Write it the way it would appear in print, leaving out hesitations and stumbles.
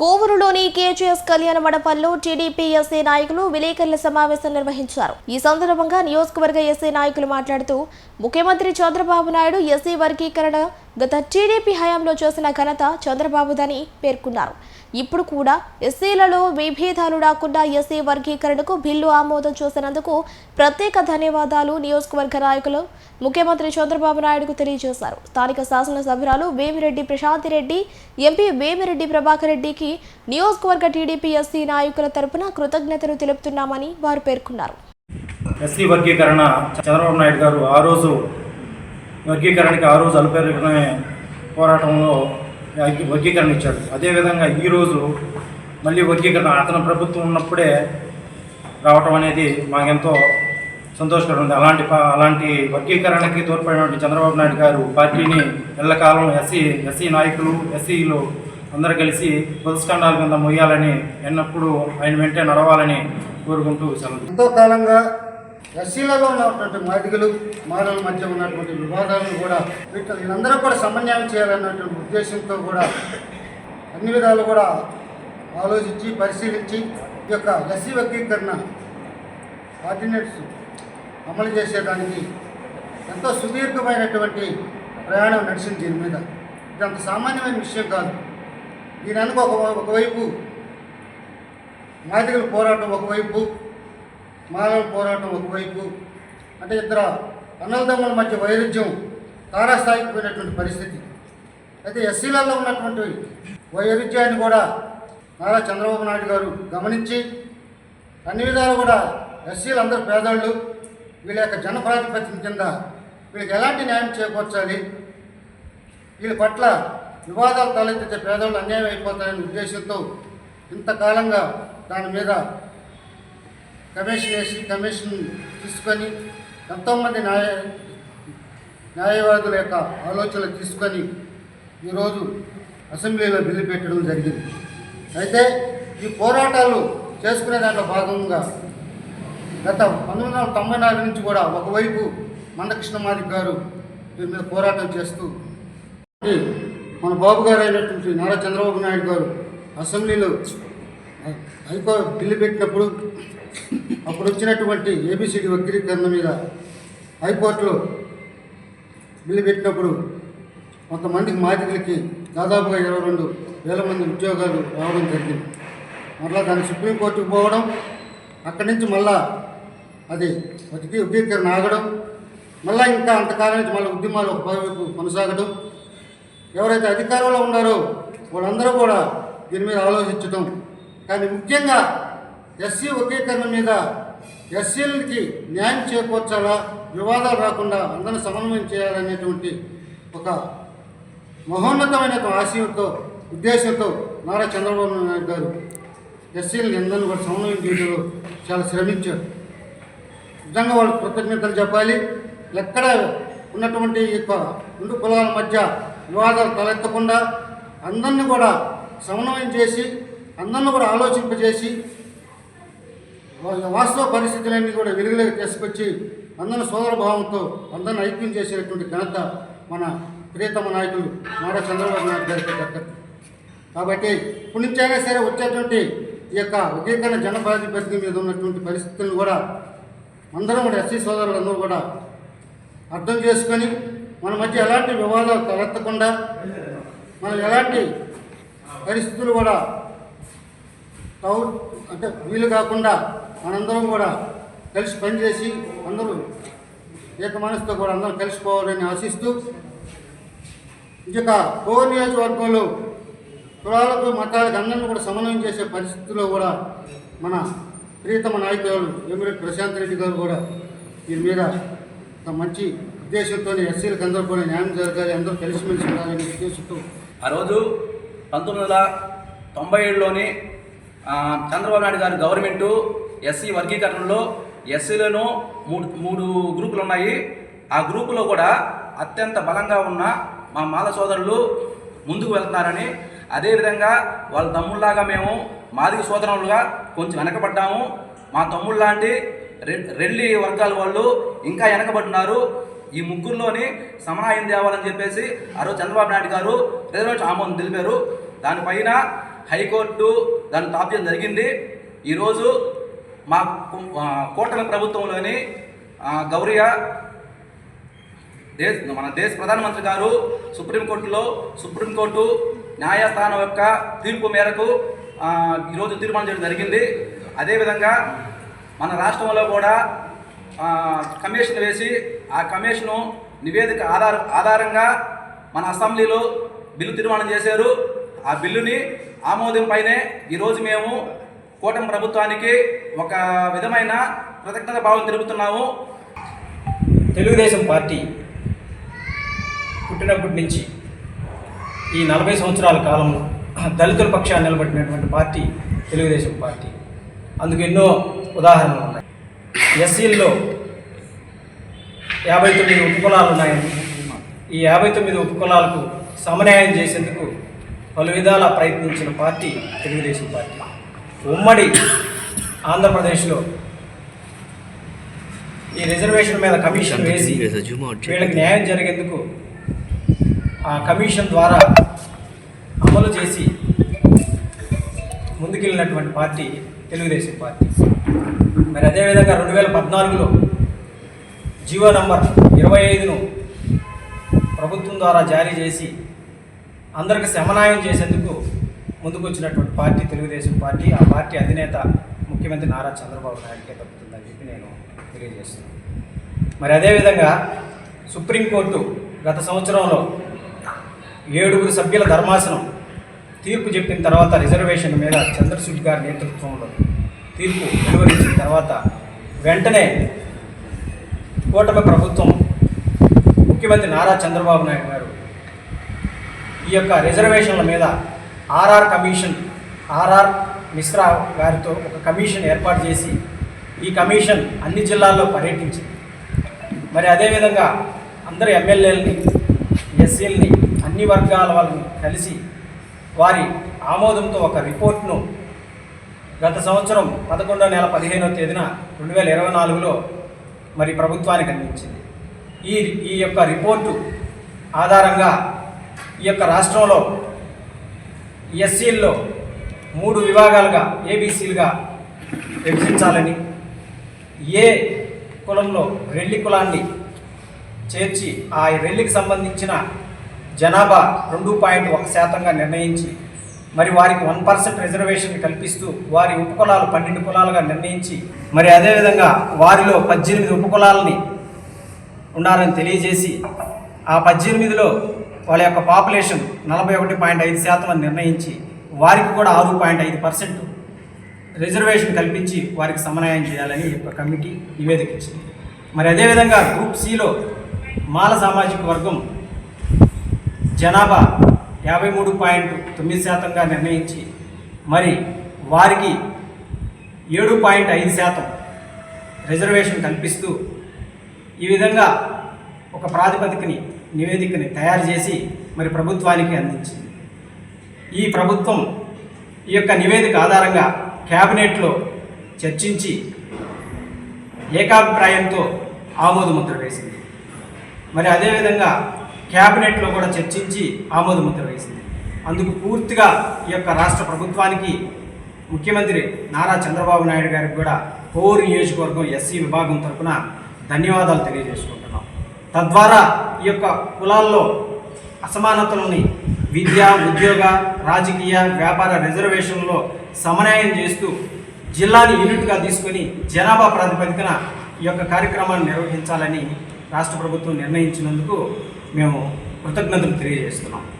కోవూరులోని KGs కళ్యాణ మండపంలో TDP SC నాయకులు విలేకరుల సమావేశం నిర్వహించారు. ఈ సందర్భంగా నియోజకవర్గ ఎస్సీ నాయకులు మాట్లాడుతూ ముఖ్యమంత్రి చంద్రబాబు నాయుడు ఎస్సీ వర్గీకరణ గత టీడీపీ హయాంలో చేసిన ఘనత చంద్రబాబుదని పేర్కొన్నారు. ఇప్పుడు కూడా ఎస్సీలలో విభేదాలు రాకుండా ఎస్సీ వర్గీకరణకు బిల్లు ఆమోదం చేసినందుకు ప్రత్యేక ధన్యవాదాలు నియోజకవర్గ నాయకులు ముఖ్యమంత్రి చంద్రబాబు నాయుడుకు తెలియజేశారు. స్థానిక శాసనసభ్యురాలు వేమిరెడ్డి ప్రశాంతిరెడ్డి, ఎంపీ వేమిరెడ్డి ప్రభాకర్ రెడ్డికి నియోజకవర్గ టీడీపీ ఎస్సీ నాయకుల తరపున కృతజ్ఞతలు తెలుపుతున్నామని వారు పేర్కొన్నారు. ఎస్సీ వర్గీకరణ చంద్రబాబు నాయుడు గారు ఆ రోజు వర్గీకరణకి అలుపెరుగునే పోరాటంలో వర్గీకరణ ఇచ్చాడు. అదేవిధంగా ఈరోజు మళ్ళీ వర్గీకరణ అతని ప్రభుత్వం ఉన్నప్పుడే రావటం అనేది మాకెంతో సంతోషకరం ఉంది. అలాంటి వర్గీకరణకి తోడ్పడినటువంటి చంద్రబాబు నాయుడు గారు పార్టీని ఎల్లకాలం ఎస్సీ నాయకులు ఎస్సీలు అందరూ కలిసి పురస్కాండాల కింద మొయ్యాలని ఎన్నప్పుడు ఆయన వెంటే నడవాలని కోరుకుంటూ ఎంతో కాలంగా ఎస్సీలలో ఉన్నటువంటి మాదిగలు మానవుల మధ్య ఉన్నటువంటి వివాదాలను కూడా వీళ్ళందరూ కూడా సమన్వయం చేయాలన్నటువంటి ఉద్దేశంతో కూడా అన్ని విధాలు కూడా ఆలోచించి పరిశీలించి ఈ యొక్క ఎస్సీ వర్గీకరణ ఆర్డినెన్స్ అమలు చేసేదానికి ఎంతో సుదీర్ఘమైనటువంటి ప్రయాణం నడిచింది. దీని మీద ఇది అంత సామాన్యమైన విషయం కాదు. దీని అనుకో ఒకవైపు మాదిగల పోరాటం ఒకవైపు, మానవుల పోరాటం ఒకవైపు, అంటే ఇద్దరు అన్నదమ్ముల మధ్య వైరుధ్యం తారాస్థాయికి పోయినటువంటి పరిస్థితి. అయితే ఎస్సీలలో ఉన్నటువంటి వైరుధ్యాన్ని కూడా నారా చంద్రబాబు నాయుడు గారు గమనించి అన్ని విధాలు కూడా ఎస్సీలు అందరూ పేదోళ్ళు, వీళ్ళ యొక్క జనప్రాతిపత్యం కింద వీళ్ళకి ఎలాంటి న్యాయం చేకూర్చాలి, వీళ్ళ పట్ల వివాదాలు తలెత్తితే పేదోళ్ళు అన్యాయం అయిపోతాయనే ఉద్దేశంతో ఇంతకాలంగా దాని మీద కమిషన్ తీసుకొని ఎంతోమంది న్యాయవాదుల యొక్క ఆలోచనలు తీసుకొని ఈరోజు అసెంబ్లీలో బిల్లు పెట్టడం జరిగింది. అయితే ఈ పోరాటాలు చేసుకునే దాంట్లో భాగంగా గత 1994 నుంచి కూడా ఒకవైపు మందకృష్ణ మాదిగ గారు దీని మీద పోరాటం చేస్తూ మన బాబు గారు అయినటువంటి నారా చంద్రబాబు నాయుడు గారు అసెంబ్లీలో హైకోర్టు బిల్లు పెట్టినప్పుడు అప్పుడు వచ్చినటువంటి ఏబిసిడి వర్గీకరణ మీద హైకోర్టులో బిల్లు పెట్టినప్పుడు కొంతమందికి మాదిగలకి దాదాపుగా 22,000 మంది ఉద్యోగాలు రావడం జరిగింది. మళ్ళా దాన్ని సుప్రీంకోర్టుకు పోవడం, అక్కడి నుంచి మళ్ళా అది వర్గీకరణ ఆగడం, మళ్ళీ ఇంకా అంతకాలం నుంచి మళ్ళీ ఉద్యమాలు ఒకవైపు కొనసాగడం, ఎవరైతే అధికారంలో ఉన్నారో వాళ్ళందరూ కూడా దీని మీద ఆలోచించడం. కానీ ముఖ్యంగా ఎస్సీ వర్గీకరణ మీద ఎస్సీలకి న్యాయం చేకూర్చాలా, వివాదాలు రాకుండా అందరిని సమన్వయం చేయాలనేటువంటి ఒక మహోన్నతమైన ఆశయంతో ఉద్దేశంతో నారా చంద్రబాబు నాయుడు గారు ఎస్సీలని అందరినీ కూడా సమన్వయం చేయడంలో చాలా శ్రమించారు. నిజంగా వాళ్ళకి కృతజ్ఞతలు చెప్పాలి. ఎక్కడ ఉన్నటువంటి యొక్క రెండు కులాల మధ్య వివాదాలు తలెత్తకుండా అందరినీ కూడా సమన్వయం చేసి అందరిని కూడా ఆలోచింపజేసి వాస్తవ పరిస్థితులన్నీ కూడా వెలుగులోకి తీసుకొచ్చి అందరిని సోదరభావంతో అందరిని ఐక్యం చేసేటువంటి ఘనత మన ప్రియతమ నాయకులు నారా చంద్రబాబు నాయుడు గారికి దక్కదు. కాబట్టి ఇప్పటి నుంచైనా సరే వచ్చేటువంటి ఈ యొక్క వర్గీకరణ జనప్రాతిపత్యం మీద ఉన్నటువంటి పరిస్థితులను కూడా అందరం కూడా ఎస్సీ సోదరులందరూ కూడా అర్థం చేసుకొని మన మధ్య ఎలాంటి వివాదాలు తలెత్తకుండా మనం ఎలాంటి పరిస్థితులు కూడా అంటే వీలు కాకుండా మనందరం కూడా కలిసి పనిచేసి అందరూ ఏక మనసుతో కూడా అందరం కలిసిపోవాలని ఆశిస్తూ ఈ యొక్క కోవూరు నియోజకవర్గంలో కులాలకు మతాలకు అందరినీ కూడా సమన్వయం చేసే పరిస్థితుల్లో కూడా మన ప్రియతమ నాయకులు వేమిరెడ్డి ప్రశాంతిరెడ్డి గారు కూడా దీని మీద ఒక మంచి ఉద్దేశంతో ఎస్సీలకు అందరూ కూడా న్యాయం జరగాలి, అందరూ కలిసిమెలిసి ఉండాలనే ఉద్దేశంతో ఆ రోజు 1997లోని చంద్రబాబు నాయుడు గారి గవర్నమెంటు ఎస్సీ వర్గీకరణలో ఎస్సీలను మూడు గ్రూపులు ఉన్నాయి. ఆ గ్రూపులో కూడా అత్యంత బలంగా ఉన్న మా మాల సోదరులు ముందుకు వెళ్తున్నారని, అదేవిధంగా వాళ్ళ తమ్ముళ్ళలాగా మేము మాదిగ సోదరులుగా కొంచెం వెనకబడ్డాము, మా తమ్ముళ్ళలాంటి రెల్లి వర్గాల వాళ్ళు ఇంకా వెనకబడుతున్నారు, ఈ ముగ్గురులోని సమన్వయం తేవాలని చెప్పేసి ఆ రోజు చంద్రబాబు నాయుడు గారు రిజర్వేషన్ ఆమోదం తెలిపారు. దానిపైన హైకోర్టు దాన్ని టాప్ చేయడం జరిగింది. ఈరోజు మా కూటమి ప్రభుత్వంలోని గౌరవ మన దేశ ప్రధానమంత్రి గారు సుప్రీంకోర్టు న్యాయస్థానం యొక్క తీర్పు మేరకు ఈరోజు తీర్మానం చేయడం జరిగింది. అదేవిధంగా మన రాష్ట్రంలో కూడా కమిషన్ వేసి ఆ కమిషను నివేదిక ఆధారంగా మన అసెంబ్లీలో బిల్లు తీర్మానం చేశారు. ఆ బిల్లుని ఆమోదంపైనే ఈరోజు మేము కూటమి ప్రభుత్వానికి ఒక విధమైన కృతజ్ఞత భావం తెలుపుతున్నాము. తెలుగుదేశం పార్టీ పుట్టినప్పటి నుంచి ఈ 40 సంవత్సరాల కాలంలో దళితుల పక్షాన్ని నిలబడినటువంటి పార్టీ తెలుగుదేశం పార్టీ. అందుకు ఎన్నో ఉదాహరణలు ఉన్నాయి. ఎస్సీల్లో 59 ఉపకులాలు ఉన్నాయని, ఈ 59 ఉపకులాలకు సమన్యాయం చేసేందుకు పలు విధాలా ప్రయత్నించిన పార్టీ తెలుగుదేశం పార్టీ. ఉమ్మడి ఆంధ్రప్రదేశ్లో ఈ రిజర్వేషన్ మీద కమిషన్ వేసి వీళ్ళకి న్యాయం జరిగేందుకు ఆ కమిషన్ ద్వారా అమలు చేసి ముందుకెళ్ళినటువంటి పార్టీ తెలుగుదేశం పార్టీ. మరి అదేవిధంగా 2014లో జీవో నంబర్ 25ను ప్రభుత్వం ద్వారా జారీ చేసి అందరికి సమన్వయం చేసేందుకు ముందుకొచ్చినటువంటి పార్టీ తెలుగుదేశం పార్టీ. ఆ పార్టీ అధినేత ముఖ్యమంత్రి నారా చంద్రబాబు నాయుడుకే దక్కుతుందని చెప్పి నేను తెలియజేస్తున్నాను. మరి అదేవిధంగా సుప్రీంకోర్టు గత సంవత్సరంలో 7 సభ్యుల ధర్మాసనం తీర్పు చెప్పిన తర్వాత రిజర్వేషన్ మీద చంద్రశూడ్ గారి నేతృత్వంలో తీర్పు వెలువరించిన తర్వాత వెంటనే కూటమి ప్రభుత్వం ముఖ్యమంత్రి నారా చంద్రబాబు నాయుడు గారు ఈ యొక్క రిజర్వేషన్ల మీద ఆర్ఆర్ మిశ్రా గారితో ఒక కమిషన్ ఏర్పాటు చేసి ఈ కమిషన్ అన్ని జిల్లాల్లో పర్యటించింది. మరి అదేవిధంగా అందరు ఎమ్మెల్యేలని, ఎస్సీలని, అన్ని వర్గాల వాళ్ళని కలిసి వారి ఆమోదంతో ఒక రిపోర్ట్ను గత సంవత్సరం 11వ నెల 15వ తేదీన 2024లో మరి ప్రభుత్వానికి అందించింది. ఈ యొక్క రిపోర్టు ఆధారంగా ఈ యొక్క రాష్ట్రంలో ఎస్సీల్లో 3 విభాగాలుగా ఏబీసీలుగా విభజించాలని, ఏ కులంలో రెల్లి కులాన్ని చేర్చి ఆ రెల్లికి సంబంధించిన జనాభా 2.1%గా నిర్ణయించి మరి వారికి 1% రిజర్వేషన్ కల్పిస్తూ వారి ఉపకులాలు 12 కులాలుగా నిర్ణయించి మరి అదేవిధంగా వారిలో 18 ఉపకులాలని ఉన్నారని తెలియజేసి ఆ 18లో వాళ్ళ యొక్క పాపులేషన్ 41.5% అని నిర్ణయించి వారికి కూడా 6.5% రిజర్వేషన్ కల్పించి వారికి సమన్వయం చేయాలని యొక్క కమిటీ నివేదిక ఇచ్చింది. మరి అదేవిధంగా గ్రూప్ సిలో మాల సామాజిక వర్గం జనాభా 53.9%గా నిర్ణయించి మరి వారికి 7.5% రిజర్వేషన్ కల్పిస్తూ ఈ విధంగా ఒక ప్రాతిపదికని నివేదికని తయారు చేసి మరి ప్రభుత్వానికి అందించింది. ఈ ప్రభుత్వం ఈ యొక్క నివేదిక ఆధారంగా క్యాబినెట్లో చర్చించి ఏకాభిప్రాయంతో ఆమోదముద్ర వేసింది. మరి అదేవిధంగా క్యాబినెట్లో కూడా చర్చించి ఆమోదముద్ర వేసింది. అందుకు పూర్తిగా ఈ యొక్క రాష్ట్ర ప్రభుత్వానికి ముఖ్యమంత్రి నారా చంద్రబాబు నాయుడు గారికి కూడా కోర్ నియోజకవర్గం ఎస్సీ విభాగం తరఫున ధన్యవాదాలు తెలియజేసుకుంటున్నాం. తద్వారా ఈ యొక్క కులాల్లో అసమానతలని విద్య, ఉద్యోగ, రాజకీయ, వ్యాపార రిజర్వేషన్లో సమన్వయం చేస్తూ జిల్లాని యూనిట్గా తీసుకొని జనాభా ప్రాతిపదికన ఈ యొక్క కార్యక్రమాన్ని నిర్వహించాలని రాష్ట్ర ప్రభుత్వం నిర్ణయించినందుకు మేము కృతజ్ఞతలు తెలియజేస్తున్నాం.